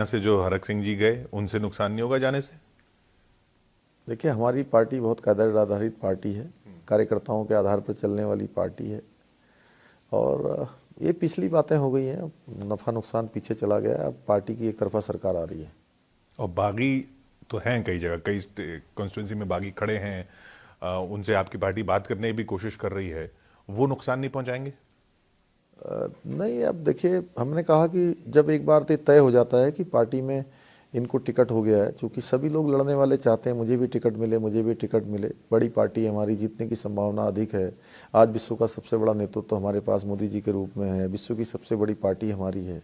यहाँ से जो हरक सिंह जी गए उनसे नुकसान नहीं होगा जाने से? देखिए, हमारी पार्टी बहुत कैडर आधारित पार्टी है, कार्यकर्ताओं के आधार पर चलने वाली पार्टी है। और ये पिछली बातें हो गई हैं, नफ़ा नुकसान पीछे चला गया है, अब पार्टी की एक तरफा सरकार आ रही है। और बागी तो हैं कई जगह, कई कॉन्स्टिट्यूंसी में बागी खड़े हैं, उनसे आपकी पार्टी बात करने की भी कोशिश कर रही है, वो नुकसान नहीं पहुंचाएंगे? नहीं, अब देखिए, हमने कहा कि जब एक बार तय हो जाता है कि पार्टी में इनको टिकट हो गया है, क्योंकि सभी लोग लड़ने वाले चाहते हैं मुझे भी टिकट मिले, मुझे भी टिकट मिले, बड़ी पार्टी है हमारी, जीतने की संभावना अधिक है। आज विश्व का सबसे बड़ा नेतृत्व तो हमारे पास मोदी जी के रूप में है, विश्व की सबसे बड़ी पार्टी हमारी है,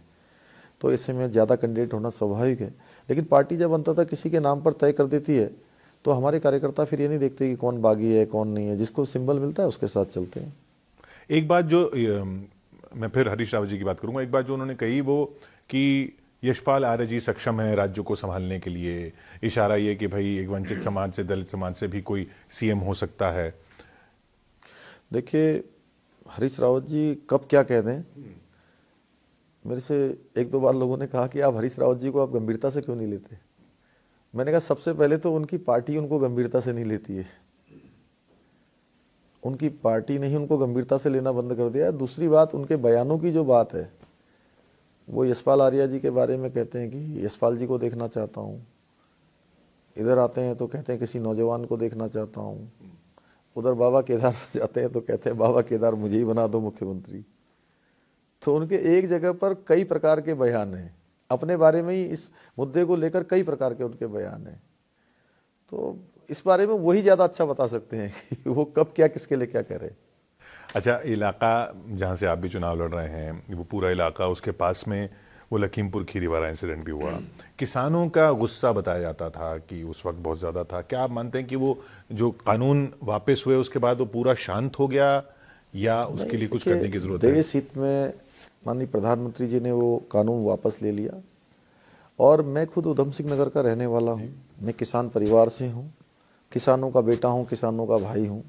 तो ऐसे में ज़्यादा कैंडिडेट होना स्वाभाविक है। लेकिन पार्टी जब अंततः किसी के नाम पर तय कर देती है तो हमारे कार्यकर्ता फिर ये नहीं देखते कि कौन बागी है कौन नहीं है, जिसको सिंबल मिलता है उसके साथ चलते हैं। एक बात जो मैं फिर हरीश रावत जी की बात करूंगा, एक बात जो उन्होंने कही वो कि यशपाल आर्य जी सक्षम है राज्य को संभालने के लिए, इशारा ये कि भाई एक वंचित समाज से, दलित समाज से भी कोई सीएम हो सकता है। देखिए, हरीश रावत जी कब क्या कह दें, मेरे से एक दो बार लोगों ने कहा कि आप हरीश रावत जी को आप गंभीरता से क्यों नहीं लेते। मैंने कहा सबसे पहले तो उनकी पार्टी उनको गंभीरता से नहीं लेती है, उनकी पार्टी ने ही उनको गंभीरता से लेना बंद कर दिया है। दूसरी बात, उनके बयानों की जो बात है, वो यशपाल आर्या जी के बारे में कहते हैं कि यशपाल जी को देखना चाहता हूँ, इधर आते हैं तो कहते हैं किसी नौजवान को देखना चाहता हूँ, उधर बाबा केदार जाते हैं तो कहते हैं बाबा केदार मुझे ही बना दो मुख्यमंत्री। तो उनके एक जगह पर कई प्रकार के बयान हैं, अपने बारे में ही इस मुद्दे को लेकर कई प्रकार के उनके बयान हैं। तो इस बारे में वही ज़्यादा अच्छा बता सकते हैं कि वो कब क्या किसके लिए क्या कह रहे हैं। अच्छा, इलाका जहाँ से आप भी चुनाव लड़ रहे हैं, वो पूरा इलाका, उसके पास में वो लखीमपुर खीरी वाला इंसिडेंट भी हुआ, किसानों का गुस्सा बताया जाता था कि उस वक्त बहुत ज़्यादा था। क्या आप मानते हैं कि वो जो कानून वापस हुए उसके बाद वो पूरा शांत हो गया, या उसके लिए कुछ करने की ज़रूरत है? देश हित में माननीय प्रधानमंत्री जी ने वो कानून वापस ले लिया। और मैं खुद उधम सिंह नगर का रहने वाला हूँ, मैं किसान परिवार से हूँ, किसानों का बेटा हूँ, किसानों का भाई हूँ,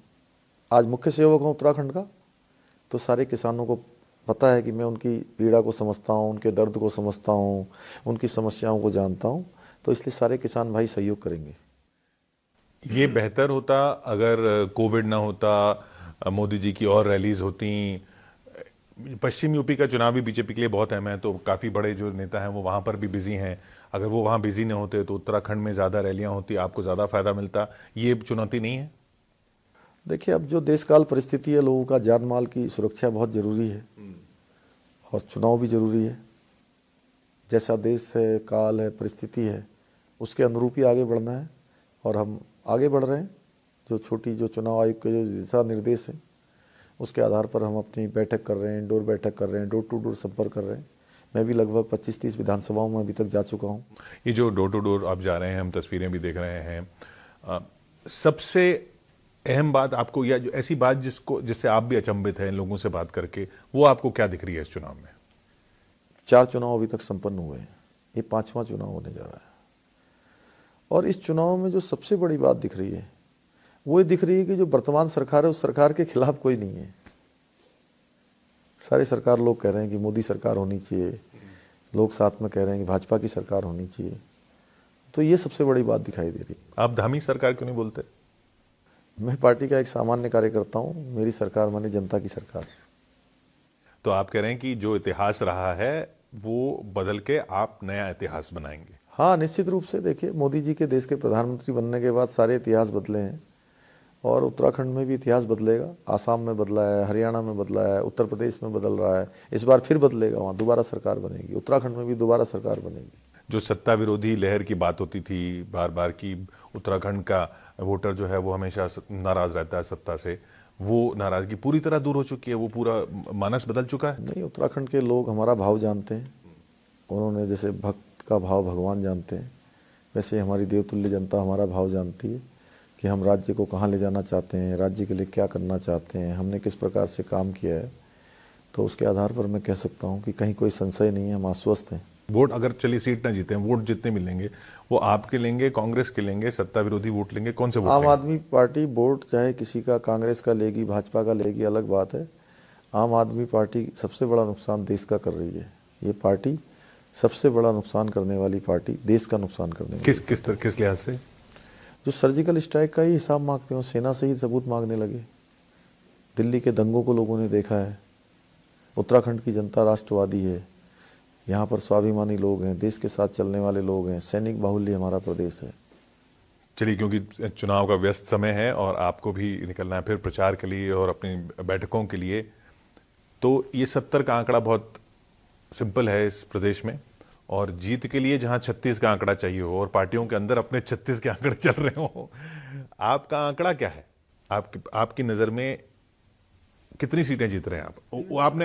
आज मुख्य सेवक हूँ उत्तराखंड का। तो सारे किसानों को पता है कि मैं उनकी पीड़ा को समझता हूँ, उनके दर्द को समझता हूँ, उनकी समस्याओं को जानता हूँ, तो इसलिए सारे किसान भाई सहयोग करेंगे। ये बेहतर होता अगर कोविड ना होता, मोदी जी की और रैलीज होती। पश्चिम यूपी का चुनाव भी बीजेपी के लिए बहुत अहम है, तो काफ़ी बड़े जो नेता हैं वो वहाँ पर भी बिजी हैं। अगर वो वहाँ बिजी नहीं होते तो उत्तराखंड में ज़्यादा रैलियाँ होती, आपको ज़्यादा फायदा मिलता। ये चुनौती नहीं है? देखिए, अब जो देश काल परिस्थिति है, लोगों का जान माल की सुरक्षा बहुत ज़रूरी है और चुनाव भी ज़रूरी है। जैसा देश है, काल है, परिस्थिति है, उसके अनुरूप ही आगे बढ़ना है और हम आगे बढ़ रहे हैं। जो चुनाव आयोग के जो दिशा निर्देश हैं उसके आधार पर हम अपनी बैठक कर रहे हैं, इंडोर बैठक कर रहे हैं, डोर टू डोर संपर्क कर रहे हैं। मैं भी लगभग 25-30 विधानसभाओं में अभी तक जा चुका हूँ। ये जो डोर टू डोर आप जा रहे हैं, हम तस्वीरें भी देख रहे हैं, सबसे अहम बात आपको, या जो ऐसी बात जिससे आप भी अचंभित हैं लोगों से बात करके, वो आपको क्या दिख रही है इस चुनाव में? 4 चुनाव अभी तक संपन्न हुए हैं, ये 5वां चुनाव होने जा रहा है। और इस चुनाव में जो सबसे बड़ी बात दिख रही है वो ये दिख रही है कि जो वर्तमान सरकार है उस सरकार के खिलाफ कोई नहीं है। सारे सरकार लोग कह रहे हैं कि मोदी सरकार होनी चाहिए, लोग साथ में कह रहे हैं कि भाजपा की सरकार होनी चाहिए। तो ये सबसे बड़ी बात दिखाई दे रही है। आप धामी सरकार क्यों नहीं बोलते? मैं पार्टी का एक सामान्य कार्यकर्ता हूँ, मेरी सरकार माने जनता की सरकार। तो आप कह रहे हैं कि जो इतिहास रहा है वो बदल के आप नया इतिहास बनाएंगे? हाँ, निश्चित रूप से। देखिए, मोदी जी के देश के प्रधानमंत्री बनने के बाद सारे इतिहास बदले हैं और उत्तराखंड में भी इतिहास बदलेगा। आसाम में बदला है, हरियाणा में बदला है, उत्तर प्रदेश में बदल रहा है, इस बार फिर बदलेगा, वहाँ दोबारा सरकार बनेगी, उत्तराखंड में भी दोबारा सरकार बनेगी। जो सत्ता विरोधी लहर की बात होती थी बार बार की, उत्तराखंड का वोटर जो है वो हमेशा नाराज रहता है सत्ता से, वो नाराजगी पूरी तरह दूर हो चुकी है, वो पूरा मानस बदल चुका है? नहीं, उत्तराखंड के लोग हमारा भाव जानते हैं। उन्होंने जैसे भक्त का भाव भगवान जानते हैं, वैसे हमारी देवतुल्य जनता हमारा भाव जानती है कि हम राज्य को कहाँ ले जाना चाहते हैं, राज्य के लिए क्या करना चाहते हैं, हमने किस प्रकार से काम किया है। तो उसके आधार पर मैं कह सकता हूँ कि कहीं कोई संशय नहीं है, हम आश्वस्त हैं। वोट अगर चलिए सीट ना जीते, वोट जितने मिलेंगे वो आपके लेंगे, कांग्रेस के लेंगे, सत्ता विरोधी वोट लेंगे, कौन से वोट आम लेंगे? आदमी पार्टी वोट चाहे किसी का कांग्रेस का लेगी, भाजपा का लेगी, अलग बात है। आम आदमी पार्टी सबसे बड़ा नुकसान देश का कर रही है। ये पार्टी सबसे बड़ा नुकसान करने वाली पार्टी, देश का नुकसान करने वाली। किस लिहाज से? जो सर्जिकल स्ट्राइक का ही हिसाब मांगते हो, सेना से ही सबूत मांगने लगे। दिल्ली के दंगों को लोगों ने देखा है। उत्तराखंड की जनता राष्ट्रवादी है, यहाँ पर स्वाभिमानी लोग हैं, देश के साथ चलने वाले लोग हैं, सैनिक बाहुल्य हमारा प्रदेश है। चलिए, क्योंकि चुनाव का व्यस्त समय है और आपको भी निकलना है फिर प्रचार के लिए और अपनी बैठकों के लिए, तो ये 70 का आंकड़ा बहुत सिंपल है इस प्रदेश में, और जीत के लिए जहां 36 का आंकड़ा चाहिए हो और पार्टियों के अंदर अपने 36 के आंकड़े चल रहे हो, आपका आंकड़ा क्या है? आपकी नजर में कितनी सीटें जीत रहे हैं आप?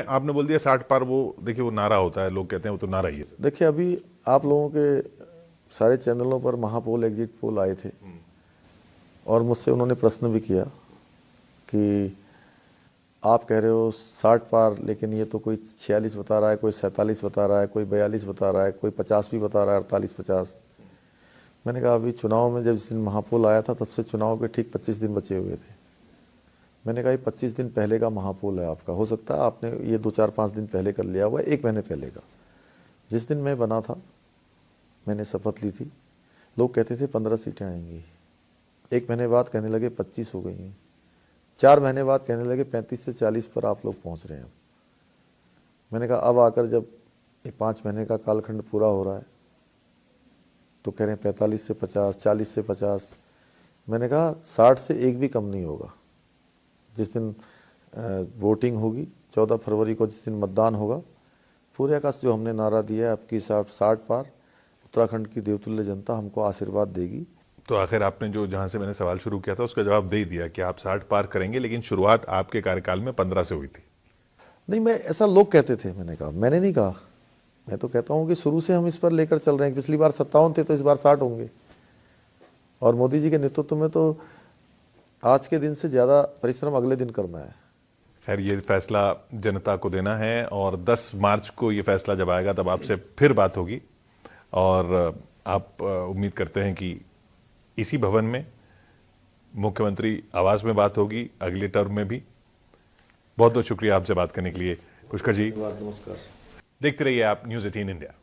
आपने बोल दिया 60 पार। वो देखिए, वो नारा होता है, लोग कहते हैं वो तो नारा ही है। देखिए, अभी आप लोगों के सारे चैनलों पर महापोल, एग्जिट पोल आए थे और मुझसे उन्होंने प्रश्न भी किया कि आप कह रहे हो 60 पार, लेकिन ये तो कोई 46 बता रहा है, कोई 47 बता रहा है, कोई 42 बता रहा है, कोई 50 भी बता रहा है, 48-50। मैंने कहा अभी चुनाव में जब जिस दिन महापोल आया था तब से चुनाव के ठीक 25 दिन बचे हुए थे। मैंने कहा ये 25 दिन पहले का महापोल है आपका, हो सकता है आपने ये 2-4-5 दिन पहले कर लिया हुआ है, 1 महीने पहले का। जिस दिन मैं बना था मैंने शपथ ली थी, लोग कहते थे 15 सीटें आएंगी, 1 महीने बाद कहने लगे 25 हो गई हैं, 4 महीने बाद कहने लगे 35 से 40 पर आप लोग पहुंच रहे हैं। मैंने कहा अब आकर जब ये 5 महीने का कालखंड पूरा हो रहा है तो कह रहे हैं 45 से 50, 40 से 50। मैंने कहा 60 से एक भी कम नहीं होगा। जिस दिन वोटिंग होगी 14 फरवरी को, जिस दिन मतदान होगा, पूरे आकाश जो हमने नारा दिया है आपकी 60 पार, उत्तराखंड की देवतुल्य जनता हमको आशीर्वाद देगी। तो आखिर आपने जो जहां से मैंने सवाल शुरू किया था उसका जवाब दे दिया कि आप 60 पार करेंगे, लेकिन शुरुआत आपके कार्यकाल में 15 से हुई थी। नहीं, मैं ऐसा लोग कहते थे, मैंने कहा, मैंने नहीं कहा। मैं तो कहता हूं कि शुरू से हम इस पर लेकर चल रहे हैं। पिछली बार 57 थे तो इस बार 60 होंगे, और मोदी जी के नेतृत्व में तो आज के दिन से ज्यादा परिश्रम अगले दिन करना है। खैर, ये फैसला जनता को देना है और 10 मार्च को ये फैसला जब आएगा तब आपसे फिर बात होगी, और आप उम्मीद करते हैं कि इसी भवन में मुख्यमंत्री आवास में बात होगी अगले टर्म में भी। बहुत बहुत शुक्रिया आपसे बात करने के लिए पुष्कर जी। नमस्कार। देखते रहिए आप News 18 इंडिया।